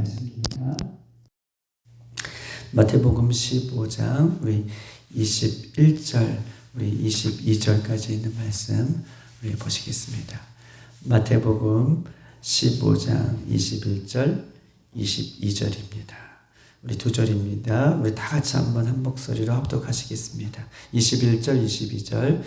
말씀입니다. 마태복음 15장 우리 21절 우리 22절까지 있는 말씀 우리 보시겠습니다. 마태복음 15장 21절 22절입니다. 우리 두 절입니다. 우리 다 같이 한번 한 목소리로 합독하시겠습니다. 21절 22절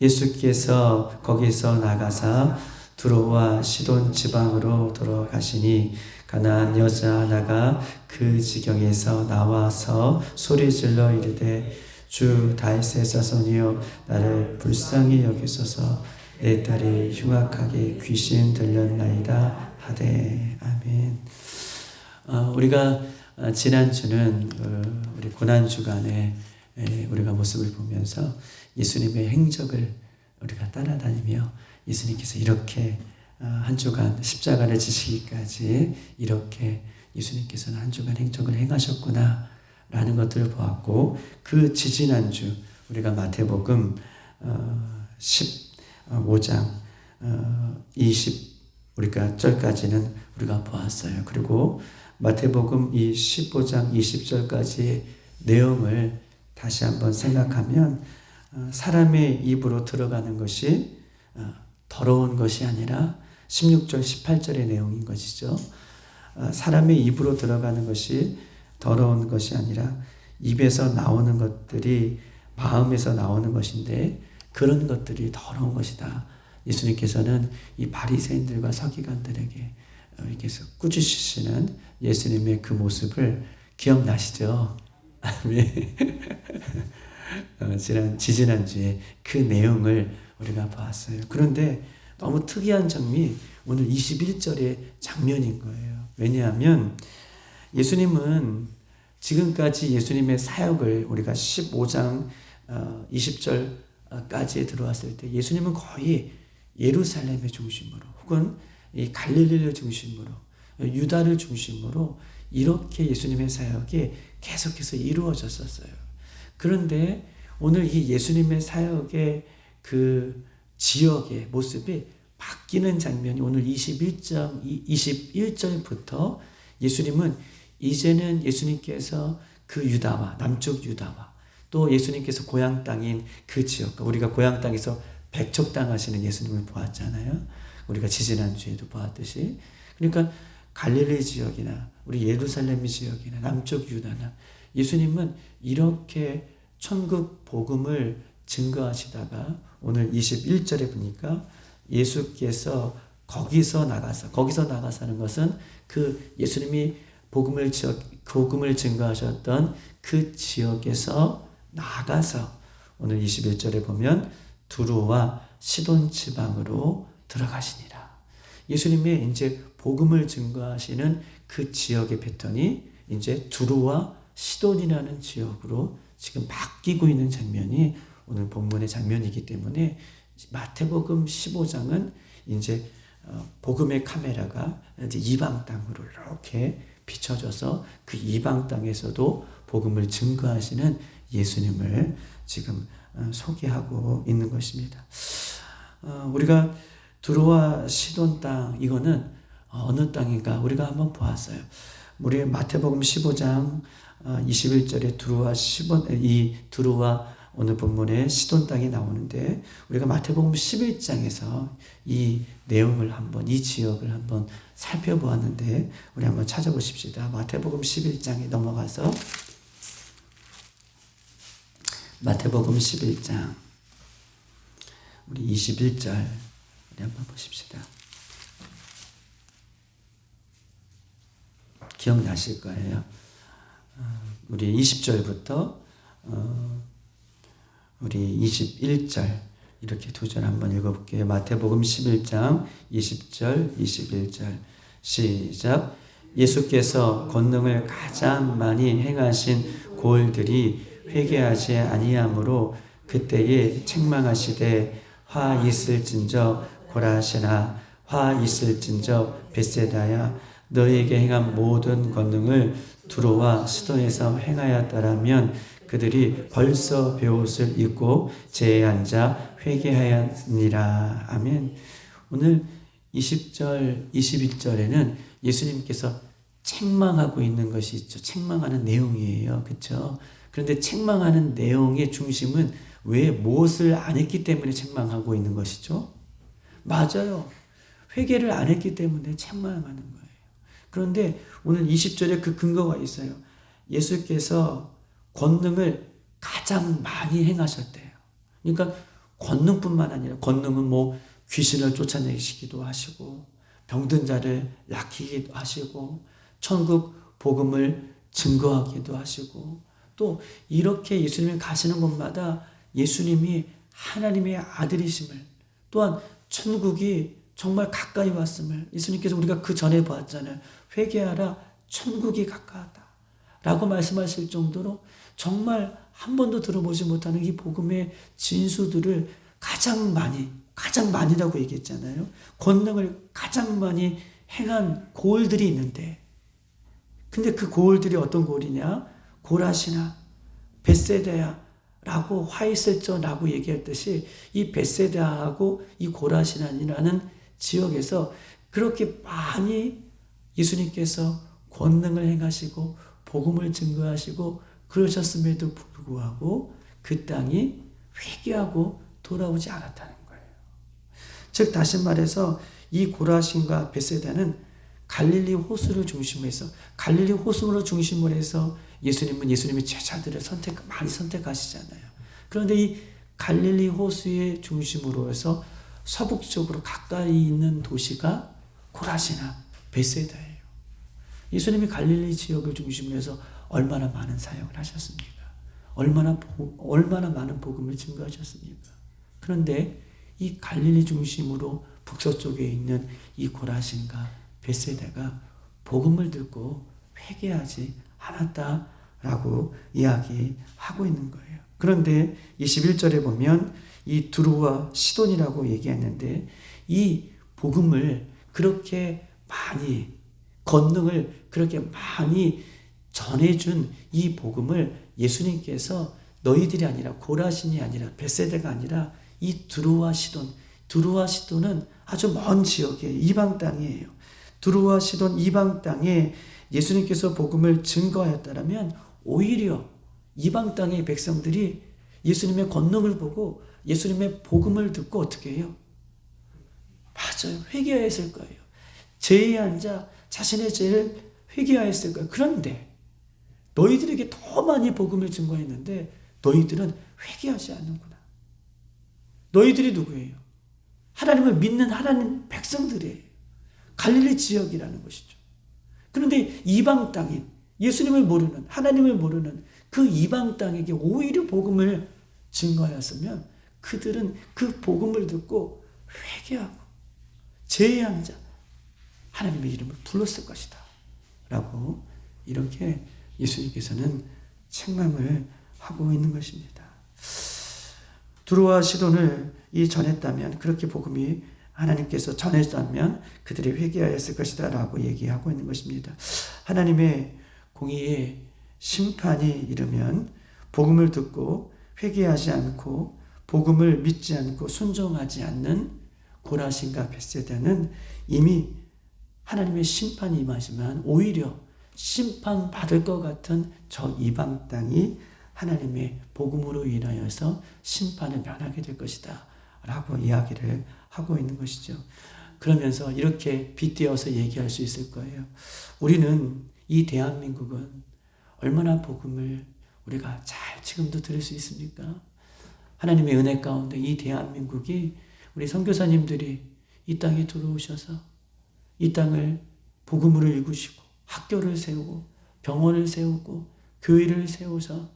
예수께서 거기서 나가사 두로와 시돈 지방으로 돌아가시니 가나안 여자 하나가 그 지경에서 나와서 소리질러 이르되 주 다윗의 자손이여 나를 불쌍히 여기소서 내 딸이 흉악하게 귀신 들렸나이다 하되 아멘. 우리가 지난주는 우리 고난주간에 우리가 모습을 보면서 예수님의 행적을 우리가 따라다니며 예수님께서 이렇게 한 주간 십자가를 지시기까지 이렇게 예수님께서는 한 주간 행적을 행하셨구나 라는 것들을 보았고, 그 지지난주 우리가 마태복음 15장 20 절까지는 우리가 보았어요. 그리고 마태복음 이 15장 20절까지의 내용을 다시 한번 생각하면 사람의 입으로 들어가는 것이 더러운 것이 아니라 16절 18절의 내용인 것이죠. 사람의 입으로 들어가는 것이 더러운 것이 아니라 입에서 나오는 것들이 마음에서 나오는 것인데 그런 것들이 더러운 것이다. 예수님께서는 이 바리새인들과 서기관들에게 이렇게 꾸짖으시는 예수님의 그 모습을 기억나시죠? 지지난주에 그 내용을 우리가 보았어요. 그런데 너무 특이한 장면이 오늘 21절의 장면인 거예요. 왜냐하면 예수님은 지금까지 예수님의 사역을 우리가 15장 20절까지 들어왔을 때 예수님은 거의 예루살렘의 중심으로 혹은 이 갈릴리를 중심으로 유다를 중심으로 이렇게 예수님의 사역이 계속해서 이루어졌었어요. 그런데 오늘 이 예수님의 사역의 그 지역의 모습이 바뀌는 장면이 오늘 21절부터 예수님은 이제는 예수님께서 그 유다와 남쪽 유다와 또 예수님께서 고향 땅인 그 지역과 우리가 고향 땅에서 백척당하시는 예수님을 보았잖아요. 우리가 지지난주에도 보았듯이. 그러니까 갈릴리 지역이나 우리 예루살렘 지역이나 남쪽 유다나 예수님은 이렇게 천국 복음을 증거하시다가 오늘 21절에 보니까 예수께서 거기서 나가사는 것은 그 예수님이 복음을 증거하셨던 그 지역에서 나가서 오늘 21절에 보면 두로와 시돈 지방으로 들어가시니라. 예수님의 이제 복음을 증거하시는 그 지역의 패턴이 이제 두로와 시돈이라는 지역으로 지금 바뀌고 있는 장면이 오늘 본문의 장면이기 때문에 마태복음 15장은 이제 복음의 카메라가 이제 이방 땅으로 이렇게 비춰져서 그 이방 땅에서도 복음을 증거하시는 예수님을 지금 소개하고 있는 것입니다. 우리가 두로와 시돈 땅 이거는 어느 땅인가 우리가 한번 보았어요. 우리 마태복음 15장 21절에 두로와 오늘 본문에 시돈 땅이 나오는데 우리가 마태복음 11장에서 이 내용을 한번 이 지역을 한번 살펴보았는데 우리 한번 찾아보십시다. 마태복음 11장에 넘어가서 마태복음 11장 우리 21절 우리 한번 보십시다. 기억나실 거예요. 우리 20절부터 우리 21절 이렇게 두 절 한번 읽어볼게요. 마태복음 11장 20절 21절 시작. 예수께서 권능을 가장 많이 행하신 고을들이 회개하지 아니하므로 그때에 책망하시되 화 있을진저 고라시나 화 있을진저 벳세다야 너희에게 행한 모든 권능을 두로와 시돈에서 행하였더라면 그들이 벌써 베옷을 입고 제에 앉아 회개하였느니라. 아멘. 오늘 20절, 21절에는 예수님께서 책망하고 있는 것이 있죠. 책망하는 내용이에요. 그렇죠? 그런데 책망하는 내용의 중심은 왜 무엇을 안 했기 때문에 책망하고 있는 것이죠? 맞아요. 회개를 안 했기 때문에 책망하는 거예요. 그런데 오늘 20절에 그 근거가 있어요. 예수께서 권능을 가장 많이 행하셨대요. 그러니까 권능뿐만 아니라 권능은 뭐 귀신을 쫓아내시기도 하시고 병든 자를 낫기도 하시고 천국 복음을 증거하기도 하시고 또 이렇게 예수님이 가시는 곳마다 예수님이 하나님의 아들이심을 또한 천국이 정말 가까이 왔음을 예수님께서 우리가 그 전에 보았잖아요. 회개하라 천국이 가까웠다 라고 말씀하실 정도로 정말 한 번도 들어보지 못하는 이 복음의 진수들을 가장 많이라고 얘기했잖아요. 권능을 가장 많이 행한 고을들이 있는데 근데 그 고을들이 어떤 고을이냐? 고라시나 벳세다라고 화 있을저라고 얘기했듯이 이 벳세다하고 이 고라시나라는 지역에서 그렇게 많이 예수님께서 권능을 행하시고 복음을 증거하시고 그러셨음에도 불구하고 그 땅이 회개하고 돌아오지 않았다는 거예요. 즉 다시 말해서 이 고라신과 벳세다는 갈릴리 호수를 중심으로 해서 갈릴리 호수로 중심으로 해서 예수님의 제자들을 많이 선택하시잖아요. 그런데 이 갈릴리 호수의 중심으로 해서 서북쪽으로 가까이 있는 도시가 고라시나 벳세다예요. 예수님이 갈릴리 지역을 중심으로 해서 얼마나 많은 사역을 하셨습니까? 얼마나 많은 복음을 증거하셨습니까? 그런데 이 갈릴리 중심으로 북서쪽에 있는 이 고라신과 벳세다가 복음을 듣고 회개하지 않았다라고 이야기하고 있는 거예요. 그런데 21절에 보면 이 두루와 시돈이라고 얘기했는데 이 복음을 그렇게 많이 권능을 그렇게 많이 전해준 이 복음을 예수님께서 너희들이 아니라 고라신이 아니라 벳세다가 아니라 이 두루와 시돈은 아주 먼 지역이에요. 이방 땅이에요. 두루와 시돈 이방 땅에 예수님께서 복음을 증거하였다면 오히려 이방 땅의 백성들이 예수님의 권능을 보고 예수님의 복음을 듣고 어떻게 해요? 맞아요. 회개하였을 거예요. 죄에 앉아 자신의 죄를 회개하였을 거예요. 그런데 너희들에게 더 많이 복음을 증거했는데 너희들은 회개하지 않는구나. 너희들이 누구예요? 하나님을 믿는 하나님 백성들이에요. 갈릴리 지역이라는 것이죠. 그런데 이방 땅인 예수님을 모르는 하나님을 모르는 그 이방 땅에게 오히려 복음을 증거하였으면 그들은 그 복음을 듣고 회개하고 죄에 앉아 하나님의 이름을 불렀을 것이다 라고 이렇게 예수님께서는 책망을 하고 있는 것입니다. 두루와 시돈을 전했다면 그렇게 복음이 하나님께서 전했다면 그들이 회개하였을 것이다 라고 얘기하고 있는 것입니다. 하나님의 공의의 심판이 이르면 복음을 듣고 회개하지 않고 복음을 믿지 않고 순종하지 않는 고라신과 벳세다는 이미 하나님의 심판이 임하지만 오히려 심판받을 것 같은 저 이방 땅이 하나님의 복음으로 인하여서 심판을 면하게 될 것이다 라고 이야기를 하고 있는 것이죠. 그러면서 이렇게 빗대어서 얘기할 수 있을 거예요. 우리는 이 대한민국은 얼마나 복음을 우리가 잘 지금도 들을 수 있습니까? 하나님의 은혜 가운데 이 대한민국이 우리 선교사님들이 이 땅에 들어오셔서 이 땅을 복음으로 일구시고 학교를 세우고 병원을 세우고 교회를 세워서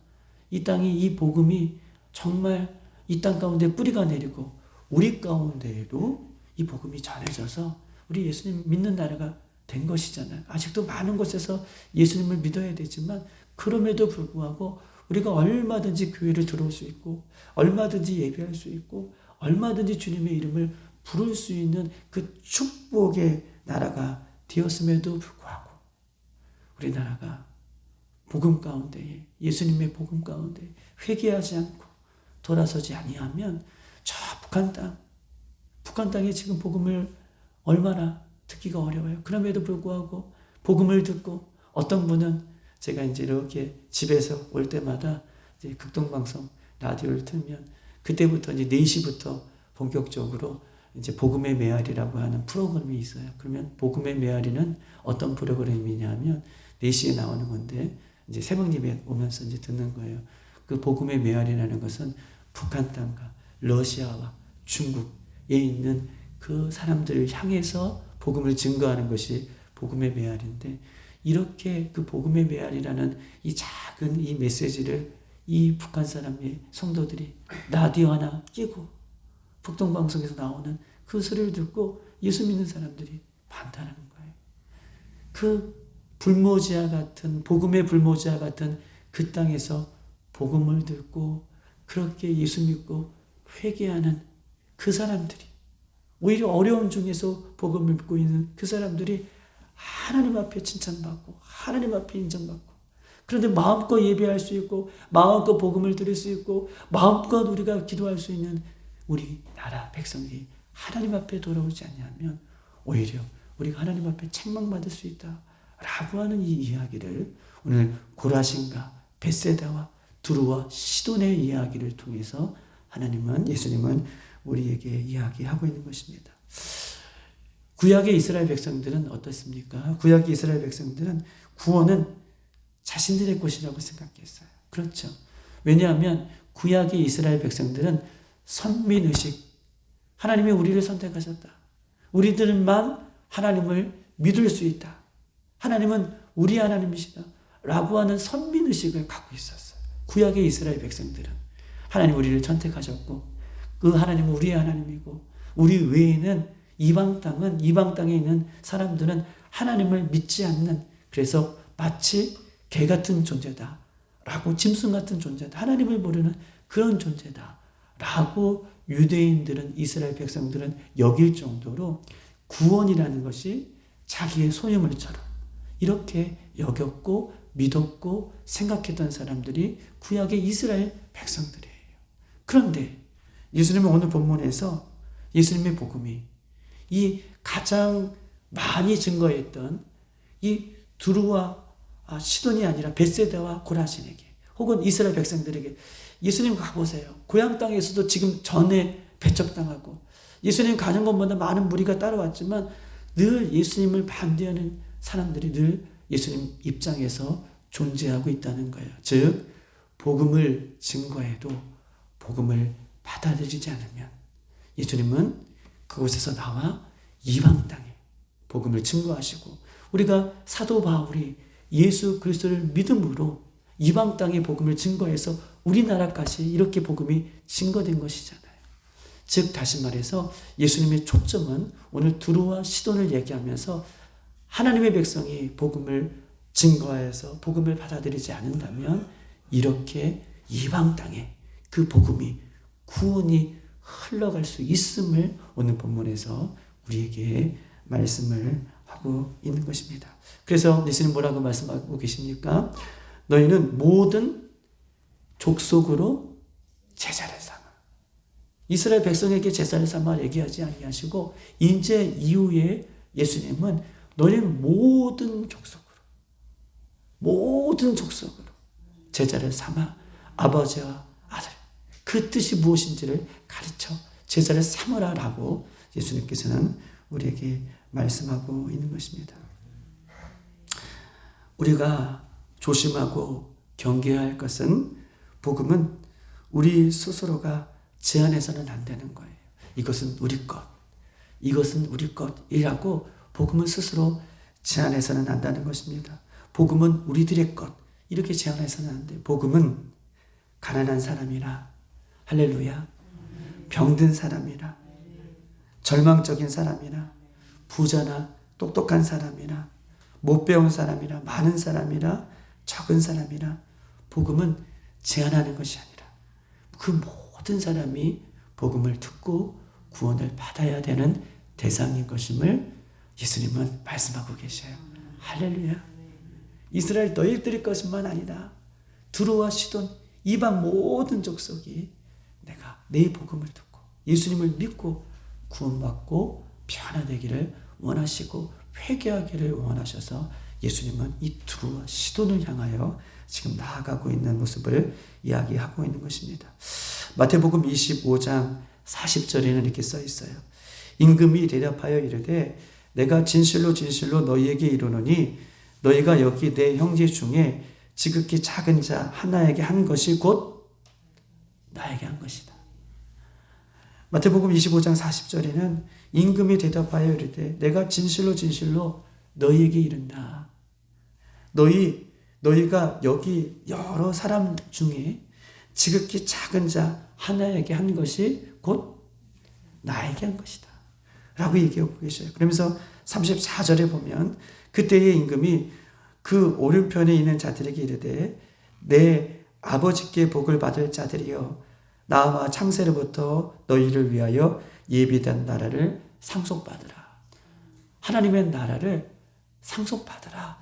이 땅이 이 복음이 정말 이 땅 가운데 뿌리가 내리고 우리 가운데에도 이 복음이 전해져서 우리 예수님 믿는 나라가 된 것이잖아요. 아직도 많은 곳에서 예수님을 믿어야 되지만 그럼에도 불구하고 우리가 얼마든지 교회를 들어올 수 있고 얼마든지 예배할 수 있고 얼마든지 주님의 이름을 부를 수 있는 그 축복의 나라가 되었음에도 불구하고 우리나라가 복음 가운데 예수님의 복음 가운데 회개하지 않고 돌아서지 아니하면 저 북한 땅에 지금 복음을 얼마나 듣기가 어려워요. 그럼에도 불구하고 복음을 듣고 어떤 분은 제가 이제 이렇게 집에서 올 때마다 이제 극동방송 라디오를 틀면 그때부터 이제 4시부터 본격적으로 이제 복음의 메아리라고 하는 프로그램이 있어요. 그러면 복음의 메아리는 어떤 프로그램이냐면 4시에 나오는 건데 이제 새벽 예배 오면서 이제 듣는 거예요. 그 복음의 메아리라는 것은 북한 땅과 러시아와 중국에 있는 그 사람들을 향해서 복음을 증거하는 것이 복음의 메아리인데, 이렇게 그 복음의 메아리라는 이 작은 이 메시지를 이 북한 사람의 성도들이 라디오 하나 끼고 북동방송에서 나오는 그 소리를 듣고 예수 믿는 사람들이 많다는 거예요. 그 불모지와 같은, 복음의 불모지와 같은 그 땅에서 복음을 듣고 그렇게 예수 믿고 회개하는 그 사람들이, 오히려 어려움 중에서 복음을 믿고 있는 그 사람들이 하나님 앞에 칭찬받고 하나님 앞에 인정받고, 그런데 마음껏 예배할 수 있고 마음껏 복음을 들을 수 있고 마음껏 우리가 기도할 수 있는 우리 나라 백성이 하나님 앞에 돌아오지 않냐면 오히려 우리가 하나님 앞에 책망받을 수 있다 라고 하는 이 이야기를 오늘 고라신과 벳세다와 두루와 시돈의 이야기를 통해서 예수님은 우리에게 이야기하고 있는 것입니다. 구약의 이스라엘 백성들은 어떻습니까? 구약의 이스라엘 백성들은 구원은 자신들의 것이라고 생각했어요. 그렇죠. 왜냐하면 구약의 이스라엘 백성들은 선민의식, 하나님이 우리를 선택하셨다, 우리들만 하나님을 믿을 수 있다, 하나님은 우리 하나님이시다 라고 하는 선민의식을 갖고 있었어요. 구약의 이스라엘 백성들은 하나님 우리를 선택하셨고 그 하나님은 우리의 하나님이고 우리 외에는 이방 땅에 있는 사람들은 하나님을 믿지 않는, 그래서 마치 개 같은 존재다 라고, 짐승 같은 존재다, 하나님을 모르는 그런 존재다 라고 유대인들은, 이스라엘 백성들은 여길 정도로 구원이라는 것이 자기의 소유물처럼 이렇게 여겼고 믿었고 생각했던 사람들이 구약의 이스라엘 백성들이에요. 그런데 예수님은 오늘 본문에서 예수님의 복음이 이 가장 많이 증거했던 이 두루와 시돈이 아니라 벳세다와 고라신에게, 혹은 이스라엘 백성들에게, 예수님 가보세요. 고향 땅에서도 지금 전에 배척당하고 예수님 가는 것보다 많은 무리가 따라왔지만 늘 예수님을 반대하는 사람들이 늘 예수님 입장에서 존재하고 있다는 거예요. 즉 복음을 증거해도 복음을 받아들이지 않으면 예수님은 그곳에서 나와 이방 땅에 복음을 증거하시고, 우리가 사도 바울이 예수 그리스도를 믿음으로 이방 땅에 복음을 증거해서 우리나라까지 이렇게 복음이 증거된 것이잖아요. 즉 다시 말해서 예수님의 초점은 오늘 두루와 시돈을 얘기하면서 하나님의 백성이 복음을 증거해서 복음을 받아들이지 않는다면 이렇게 이방 땅에 그 복음이, 구원이 흘러갈 수 있음을 오늘 본문에서 우리에게 말씀을 하고 있는 것입니다. 그래서 예수님 뭐라고 말씀하고 계십니까? 너희는 모든 족속으로 제자를 삼아. 이스라엘 백성에게 제자를 삼아 얘기하지 아니하시고 이제 이후에 예수님은 너희는 모든 족속으로 제자를 삼아 아버지와 아들, 그 뜻이 무엇인지를 가르쳐 제자를 삼으라 라고 예수님께서는 우리에게 말씀하고 있는 것입니다. 우리가 조심하고 경계해야 할 것은, 복음은 우리 스스로가 제한해서는 안 되는 거예요. 이것은 우리 것이라고 복음을 스스로 제한해서는 안 된다는 것입니다. 복음은 우리들의 것 이렇게 제한해서는 안 돼요. 복음은 가난한 사람이나, 할렐루야, 병든 사람이나, 절망적인 사람이나, 부자나 똑똑한 사람이나, 못 배운 사람이나, 많은 사람이나, 적은 사람이나, 복음은 제한하는 것이 아니라 그 모든 사람이 복음을 듣고 구원을 받아야 되는 대상인 것임을 예수님은 말씀하고 계셔요. 할렐루야. 이스라엘 너희들의 것만 아니라 두루와 시돈 이방 모든 족속이 내가 내 복음을 듣고 예수님을 믿고 구원받고 변화되기를 원하시고 회개하기를 원하셔서 예수님은 이 두루와 시돈을 향하여 지금 나아가고 있는 모습을 이야기하고 있는 것입니다. 마태복음 25장 40절에는 이렇게 써 있어요. 임금이 대답하여 이르되 내가 진실로 진실로 너희에게 이르노니 너희가 여기 내 형제 중에 지극히 작은 자 하나에게 한 것이 곧 나에게 한 것이다. 마태복음 25장 40절에는 임금이 대답하여 이르되 내가 진실로 진실로 너희에게 이른다. 너희가 여기 여러 사람 중에 지극히 작은 자 하나에게 한 것이 곧 나에게 한 것이다. 라고 얘기하고 계셔요. 그러면서 34절에 보면 그때의 임금이 그 오른편에 있는 자들에게 이르되 내 아버지께 복을 받을 자들이여 나와 창세로부터 너희를 위하여 예비된 나라를 상속받으라. 하나님의 나라를 상속받으라.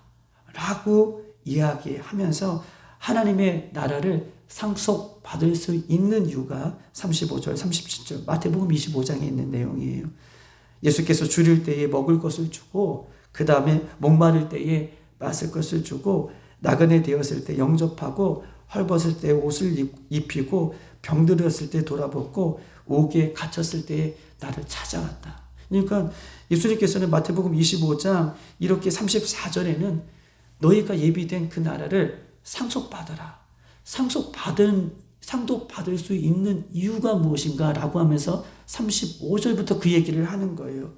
라고 이야기하면서 하나님의 나라를 상속받을 수 있는 이유가 35절, 37절 마태복음 25장에 있는 내용이에요. 예수께서 줄일 때에 먹을 것을 주고 그 다음에 목마를 때에 마실 것을 주고 나그네 되었을 때 영접하고 헐벗을 때 옷을 입히고 병들었을 때 돌아보고 옥에 갇혔을 때에 나를 찾아왔다. 그러니까 예수님께서는 마태복음 25장 이렇게 34절에는 너희가 예비된 그 나라를 상속받아라. 상속받을 수 있는 이유가 무엇인가 라고 하면서 35절부터 그 얘기를 하는 거예요.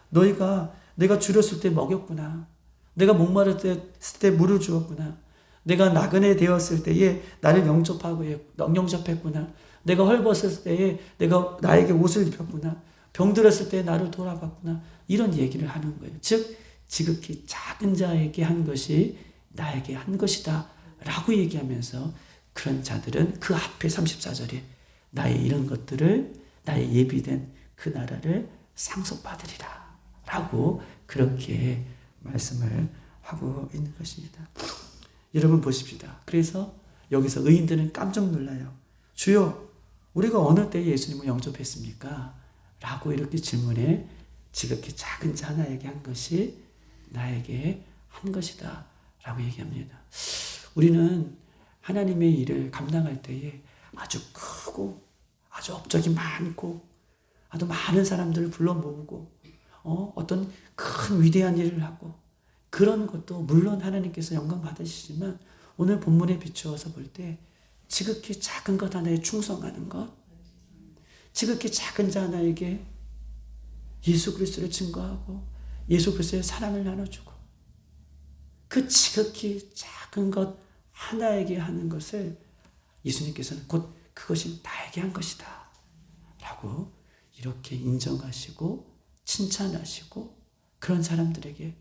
내가 줄였을 때 먹였구나. 내가 목마를 때 물을 주었구나. 내가 나그네 되었을 때에 나를 영접했구나. 내가 헐벗을 때에 내가 나에게 옷을 입혔구나. 병들었을 때 나를 돌아봤구나. 이런 얘기를 하는 거예요. 즉 지극히 작은 자에게 한 것이 나에게 한 것이다 라고 얘기하면서 그런 자들은 그 앞에 34절에 나의 이런 것들을 나의 예비된 그 나라를 상속받으리라 라고 그렇게 말씀을 하고 있는 것입니다. 여러분 보십시다. 그래서 여기서 의인들은 깜짝 놀라요. 주여 우리가 어느 때에 예수님을 영접했습니까? 라고 이렇게 질문해 지극히 작은 자 하나에게 한 것이 나에게 한 것이다 라고 얘기합니다. 우리는 하나님의 일을 감당할 때에 아주 크고 아주 업적이 많고 아주 많은 사람들을 불러 모으고 어떤 큰 위대한 일을 하고 그런 것도 물론 하나님께서 영광 받으시지만 오늘 본문에 비추어서 볼 때 지극히 작은 것 하나에 충성하는 것, 지극히 작은 자 하나에게 예수 그리스도를 증거하고 예수 그리스도의 사랑을 나눠주고 그 지극히 작은 것 하나에게 하는 것을 예수님께서는 곧 그것이 나에게 한 것이다 라고 이렇게 인정하시고 칭찬하시고 그런 사람들에게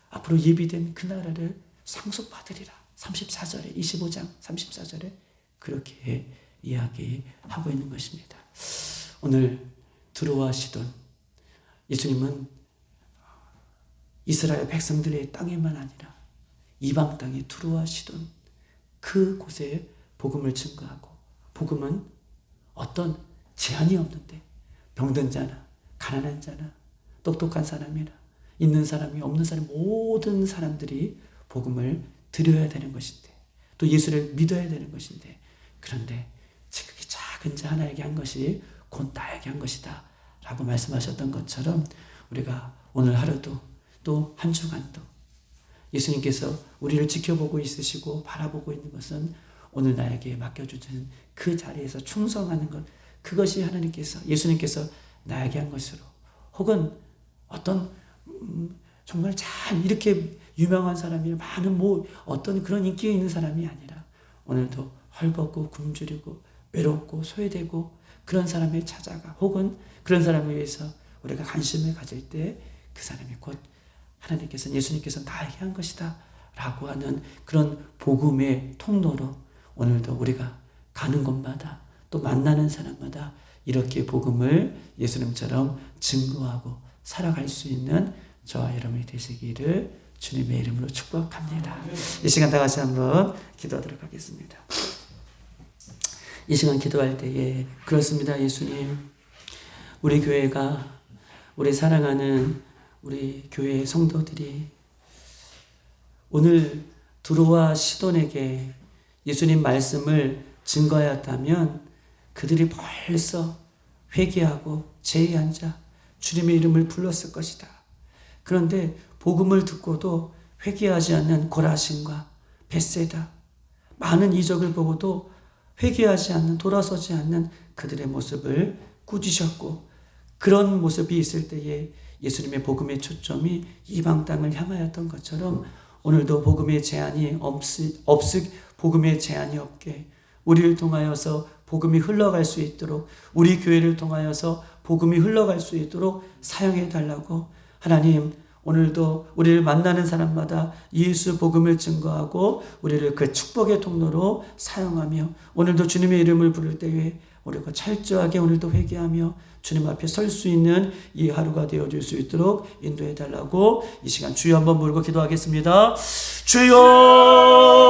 앞으로 예비된 그 나라를 상속받으리라. 34절에 25장 34절에 그렇게 이야기하고 있는 것입니다. 오늘 두로와 시돈 예수님은 이스라엘 백성들의 땅에만 아니라 이방 땅의 두로와 시돈 그곳에 복음을 증거하고 복음은 어떤 제한이 없는데 병든 자나 가난한 자나 똑똑한 사람이나 있는 사람이 없는 사람 모든 사람들이 복음을 드려야 되는 것인데 또 예수를 믿어야 되는 것인데 그런데 지극히 작은 자 하나에게 한 것이 곧 나에게 한 것이다 라고 말씀하셨던 것처럼 우리가 오늘 하루도 또 한 주간도 예수님께서 우리를 지켜보고 있으시고 바라보고 있는 것은 오늘 나에게 맡겨주신 그 자리에서 충성하는 것 그것이 예수님께서 나에게 한 것으로 혹은 어떤 정말 잘 이렇게 유명한 사람이 많은 어떤 그런 인기가 있는 사람이 아니라 오늘도 헐벗고 굶주리고 외롭고 소외되고 그런 사람을 찾아가 혹은 그런 사람을 위해서 우리가 관심을 가질 때 그 사람이 곧 하나님께서 예수님께서 나에게 한 것이다 라고 하는 그런 복음의 통로로 오늘도 우리가 가는 곳마다 또 만나는 사람마다 이렇게 복음을 예수님처럼 증거하고 살아갈 수 있는 저와 여러분이 되시기를 주님의 이름으로 축복합니다. 이 시간 다 같이 한번 기도하도록 하겠습니다. 이 시간 기도할 때에 그렇습니다. 예수님 우리 교회가 우리 사랑하는 우리 교회 성도들이 오늘 두로와 시돈에게 예수님 말씀을 증거하였다면 그들이 벌써 회개하고 제에 앉아 주님의 이름을 불렀을 것이다. 그런데 복음을 듣고도 회개하지 않는 고라신과 벳세다, 많은 이적을 보고도 회개하지 않는, 돌아서지 않는 그들의 모습을 꾸짖으셨고, 그런 모습이 있을 때에 예수님의 복음의 초점이 이방 땅을 향하였던 것처럼 오늘도 복음의 제한이 복음의 제한이 없게 우리를 통하여서 복음이 흘러갈 수 있도록, 우리 교회를 통하여서 복음이 흘러갈 수 있도록 사용해 달라고 하나님, 오늘도 우리를 만나는 사람마다 예수 복음을 증거하고 우리를 그 축복의 통로로 사용하며, 오늘도 주님의 이름을 부를 때에 우리가 철저하게 오늘도 회개하며 주님 앞에 설 수 있는 이 하루가 되어줄 수 있도록 인도해 달라고 이 시간 주여 한번 부르고 기도하겠습니다. 주여